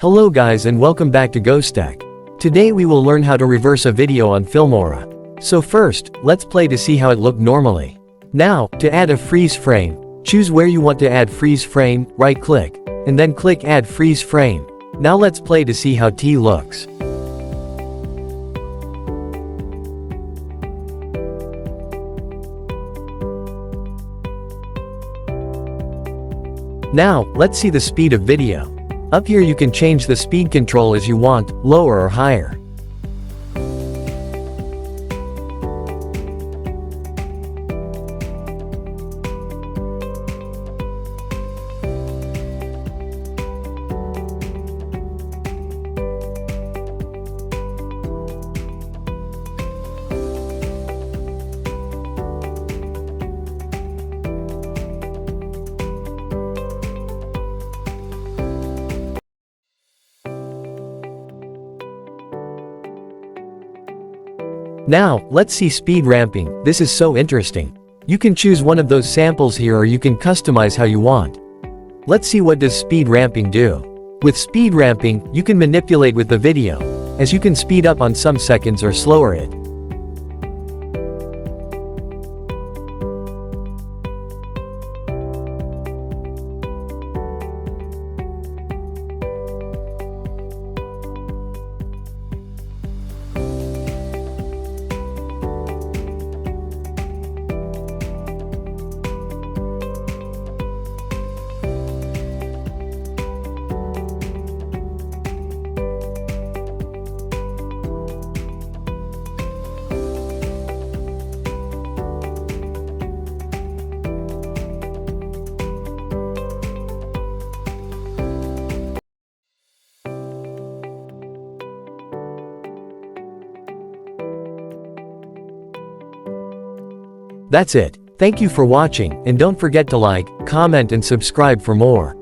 Hello guys and welcome back to GoStack. Today we will learn how to reverse a video on Filmora. So first, let's play to see how it looked normally. Now, to add a freeze frame, choose where you want to add freeze frame, right click, and then click add freeze frame. Now let's play to see how T looks. Now, let's see the speed of video. Up here you can change the speed control as you want, lower or higher. Now, let's see speed ramping. This is so interesting. You can choose one of those samples here or you can customize how you want. Let's see what does speed ramping do. With speed ramping, you can manipulate with the video, as you can speed up on some seconds or slower it. That's it. Thank you for watching, and don't forget to like, comment and subscribe for more.